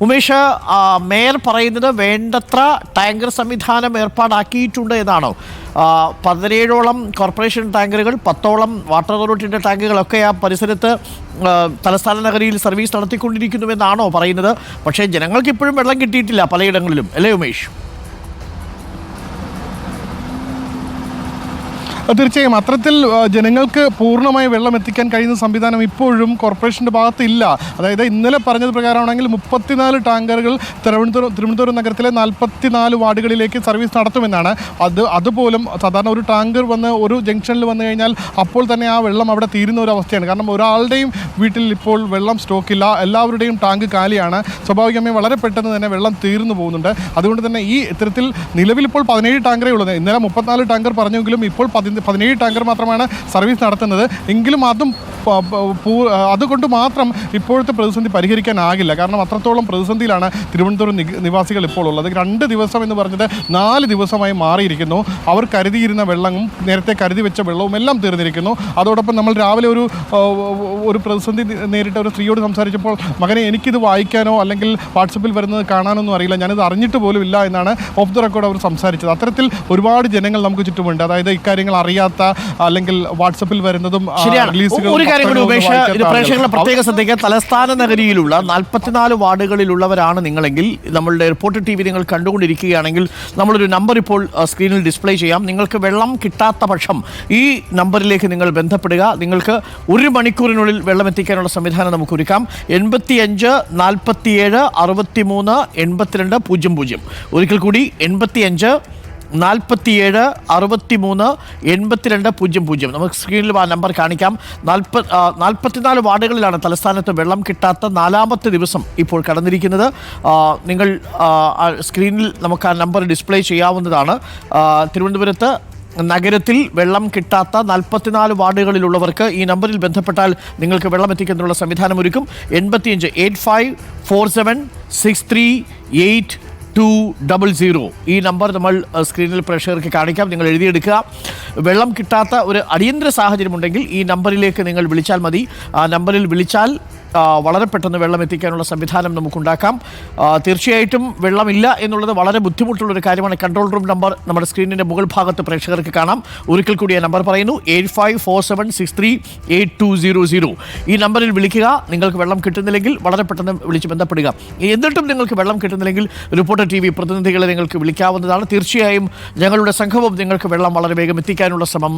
Umesh, mayor പറയുന്നത് വേണ്ടത്ര tanker സംവിധാനം ഏർപ്പാടാക്കിയിട്ടുണ്ട് എന്നാണോ? 17ഓളം കോർപ്പറേഷൻ ടാങ്കറുകൾ, 10ഓളം വാട്ടർ അതോറിറ്റിയുടെ ടാങ്കുകളൊക്കെ ആ പരിസരത്ത് തലസ്ഥാന നഗരിയിൽ സർവീസ് നടത്തിക്കൊണ്ടിരിക്കുന്നുവെന്നാണോ പറയുന്നത്? പക്ഷേ ജനങ്ങൾക്ക് ഇപ്പോഴും വെള്ളം കിട്ടിയിട്ടില്ല പലയിടങ്ങളിലും, അല്ലേ ഉമേഷ്? തീർച്ചയായും അത്തരത്തിൽ ജനങ്ങൾക്ക് പൂർണ്ണമായി വെള്ളം എത്തിക്കാൻ കഴിയുന്ന സംവിധാനം ഇപ്പോഴും കോർപ്പറേഷൻ്റെ ഭാഗത്ത് ഇല്ല. അതായത് ഇന്നലെ പറഞ്ഞത് പ്രകാരമാണെങ്കിൽ 34 ടാങ്കറുകൾ തിരുവനന്തപുരം നഗരത്തിലെ 44 വാർഡുകളിലേക്ക് സർവീസ് നടത്തുമെന്നാണ്. അതുപോലും സാധാരണ ഒരു ടാങ്കർ വന്ന് ഒരു ജംഗ്ഷനിൽ വന്നു കഴിഞ്ഞാൽ അപ്പോൾ തന്നെ ആ വെള്ളം അവിടെ തീരുന്ന ഒരു അവസ്ഥയാണ്. കാരണം ഒരാളുടെയും വീട്ടിൽ ഇപ്പോൾ വെള്ളം സ്റ്റോക്കില്ല, എല്ലാവരുടെയും ടാങ്ക് കാലിയാണ്. സ്വാഭാവികമായി വളരെ പെട്ടെന്ന് തന്നെ വെള്ളം തീർന്നു പോകുന്നുണ്ട്. അതുകൊണ്ട് തന്നെ ഈ ഇത്തരത്തിൽ നിലവിൽ ഇപ്പോൾ 17 ടാങ്കറേ ഉള്ളത്. ഇന്നലെ 34 ടാങ്കർ പറഞ്ഞെങ്കിലും ഇപ്പോൾ 17 ടാങ്കർ മാത്രമാണ് സർവീസ് നടത്തുന്നത്. എങ്കിലും അതുകൊണ്ട് മാത്രം ഇപ്പോഴത്തെ പ്രതിസന്ധി പരിഹരിക്കാനാകില്ല. കാരണം അത്രത്തോളം പ്രതിസന്ധിയിലാണ് തിരുവനന്തപുരം നിവാസികൾ ഇപ്പോൾ ഉള്ളത്. 2 ദിവസം എന്ന് പറഞ്ഞത് 4 ദിവസമായി മാറിയിരിക്കുന്നു. അവർ കരുതിയിരുന്ന വെള്ളവും നേരത്തെ കരുതി വെച്ച വെള്ളവും എല്ലാം തീർന്നിരിക്കുന്നു. അതോടൊപ്പം നമ്മൾ രാവിലെ ഒരു പ്രതിസന്ധി നേരിട്ട ഒരു സ്ത്രീയോട് സംസാരിച്ചപ്പോൾ, മകനെ എനിക്കിത് വായിക്കാനോ അല്ലെങ്കിൽ വാട്സപ്പിൽ വരുന്നത് കാണാനൊന്നും അറിയില്ല, ഞാനിത് അറിഞ്ഞിട്ട് പോലും ഇല്ല എന്നാണ് ഓഫ് ദ റെക്കോർഡ് അവർ സംസാരിച്ചത്. അത്തരത്തിൽ ഒരുപാട് ജനങ്ങൾ നമുക്ക് ചുറ്റുമുണ്ട്. അതായത് ഇക്കാര്യങ്ങൾ അറിയാത്ത അല്ലെങ്കിൽ വാട്സപ്പിൽ വരുന്നതും പ്രേക്ഷകരുടെ പ്രത്യേക ശ്രദ്ധയ്ക്ക് തലസ്ഥാന നഗരിയിലുള്ള 44 വാർഡുകളിലുള്ളവരാണ് നിങ്ങളെങ്കിൽ, നമ്മളുടെ റിപ്പോർട്ടർ TV നിങ്ങൾ കണ്ടുകൊണ്ടിരിക്കുകയാണെങ്കിൽ നമ്മളൊരു നമ്പർ ഇപ്പോൾ സ്ക്രീനിൽ ഡിസ്പ്ലേ ചെയ്യാം. നിങ്ങൾക്ക് വെള്ളം കിട്ടാത്ത പക്ഷം ഈ നമ്പറിലേക്ക് നിങ്ങൾ ബന്ധപ്പെടുക. നിങ്ങൾക്ക് 1 മണിക്കൂറിനുള്ളിൽ വെള്ളം എത്തിക്കാനുള്ള സംവിധാനം നമുക്ക് ഒരുക്കാം. 85 47 63 82 00. ഒരിക്കൽ കൂടി 85 47 63 82 00. നമുക്ക് സ്ക്രീനിൽ ആ നമ്പർ കാണിക്കാം. 44 വാർഡുകളിലാണ് തലസ്ഥാനത്ത് വെള്ളം കിട്ടാത്ത 4ാമത്തെ ദിവസം ഇപ്പോൾ കടന്നിരിക്കുന്നത്. നിങ്ങൾ സ്ക്രീനിൽ നമുക്ക് ആ നമ്പർ ഡിസ്പ്ലേ ചെയ്യാവുന്നതാണ്. തിരുവനന്തപുരത്ത് നഗരത്തിൽ വെള്ളം കിട്ടാത്ത 44 വാർഡുകളിലുള്ളവർക്ക് ഈ നമ്പറിൽ ബന്ധപ്പെട്ടാൽ നിങ്ങൾക്ക് വെള്ളം എത്തിക്കുന്നതിനുള്ള സംവിധാനം ഒരുക്കും. 85 8547 63 8200. ഈ നമ്പർ നമ്മൾ സ്ക്രീനിൽ പ്രേക്ഷകർക്ക് കാണിക്കാം. നിങ്ങൾ എഴുതിയെടുക്കുക. വെള്ളം കിട്ടാത്ത ഒരു അടിയന്തര സാഹചര്യമുണ്ടെങ്കിൽ ഈ നമ്പറിലേക്ക് നിങ്ങൾ വിളിച്ചാൽ മതി. ആ നമ്പറിൽ വിളിച്ചാൽ വളരെ പെട്ടെന്ന് വെള്ളം എത്തിക്കാനുള്ള സംവിധാനം നമുക്കുണ്ടാക്കാം. തീർച്ചയായിട്ടും വെള്ളമില്ല എന്നുള്ളത് വളരെ ബുദ്ധിമുട്ടുള്ളൊരു കാര്യമാണ്. കൺട്രോൾ റൂം നമ്പർ നമ്മുടെ സ്ക്രീനിൻ്റെ മുകൾ ഭാഗത്ത് പ്രേക്ഷകർക്ക് കാണാം. ഒരിക്കൽ കൂടി ആ നമ്പർ പറയുന്നു, 8547638200. ഈ നമ്പറിൽ വിളിക്കുക. നിങ്ങൾക്ക് വെള്ളം കിട്ടുന്നില്ലെങ്കിൽ വളരെ പെട്ടെന്ന് വിളിച്ച് ബന്ധപ്പെടുക. എന്നിട്ടും നിങ്ങൾക്ക് വെള്ളം കിട്ടുന്നില്ലെങ്കിൽ റിപ്പോർട്ടർ TV പ്രതിനിധികളെ നിങ്ങൾക്ക് വിളിക്കാവുന്നതാണ്. തീർച്ചയായും ഞങ്ങളുടെ സംഘവും നിങ്ങൾക്ക് വെള്ളം വളരെ വേഗം എത്തിക്കാനുള്ള ശ്രമം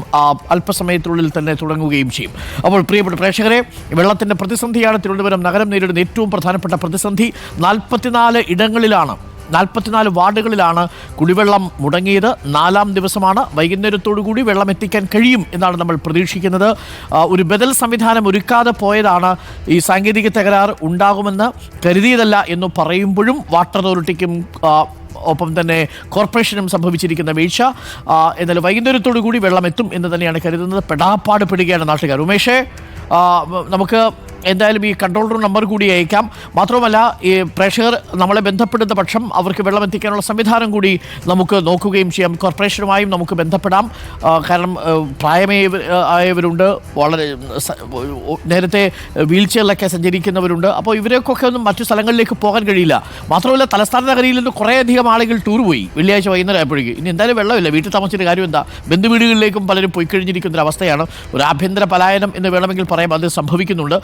അല്പസമയത്തിനുള്ളിൽ തന്നെ തുടങ്ങുകയും ചെയ്യും. അപ്പോൾ പ്രിയപ്പെട്ട പ്രേക്ഷകരെ, വെള്ളത്തിൻ്റെ പ്രതിസന്ധിയാണ് തിരുവനന്തപുരം നഗരം നേരിടുന്ന ഏറ്റവും പ്രധാനപ്പെട്ട പ്രതിസന്ധി. 44 വാർഡുകളിലാണ് കുടിവെള്ളം മുടങ്ങിയത്. 4ാം ദിവസമാണ്. വൈകുന്നേരത്തോടുകൂടി വെള്ളം എത്തിക്കാൻ കഴിയും എന്നാണ് നമ്മൾ പ്രതീക്ഷിക്കുന്നത്. ഒരു ബദൽ സംവിധാനം ഒരുക്കാതെ പോയതാണ്. ഈ സാങ്കേതിക തകരാർ ഉണ്ടാകുമെന്ന് കരുതിയതല്ല എന്ന് പറയുമ്പോഴും വാട്ടർ അതോറിറ്റിക്കും ഒപ്പം തന്നെ കോർപ്പറേഷനും സംഭവിച്ചിരിക്കുന്ന വീഴ്ച. എന്നാൽ വൈകുന്നേരത്തോടു കൂടി വെള്ളം എത്തും എന്ന് തന്നെയാണ് കരുതുന്നത്. പെടാപ്പാട് പെടുകയാണ് നാട്ടുകാർ. ഉമേഷേ, നമുക്ക് എന്തായാലും ഈ കൺട്രോൾ റൂം നമ്പർ കൂടി അയക്കാം. മാത്രമല്ല, ഈ പ്രേക്ഷകർ നമ്മളെ ബന്ധപ്പെടുന്ന പക്ഷം അവർക്ക് വെള്ളം എത്തിക്കാനുള്ള സംവിധാനം കൂടി നമുക്ക് നോക്കുകയും ചെയ്യാം. കോർപ്പറേഷനുമായും നമുക്ക് ബന്ധപ്പെടാം. കാരണം പ്രായമായവരുണ്ട്, വളരെ നേരത്തെ വീൽ ചെയറിലൊക്കെ സഞ്ചരിക്കുന്നവരുണ്ട്. അപ്പോൾ ഇവരൊക്കെ ഒന്നും മറ്റു സ്ഥലങ്ങളിലേക്ക് പോകാൻ കഴിയില്ല. മാത്രമല്ല, തലസ്ഥാന നഗരിയിൽ നിന്ന് കുറേയധികം ആളുകൾ ടൂർ പോയി വെള്ളിയാഴ്ച വൈകുന്നേരം ആയപ്പോഴേക്കും. ഇനി എന്തായാലും വെള്ളമില്ല. വീട്ടിൽ താമസിച്ചിട്ട് കാര്യം എന്താ? ബന്ധുവീടുകളിലേക്കും പലരും പോയി കഴിഞ്ഞിരിക്കുന്നൊരവസ്ഥയാണ്. ഒരു ആഭ്യന്തര പലായനം എന്ന് വേണമെങ്കിൽ പറയാം, അത് സംഭവിക്കുന്നുണ്ട്.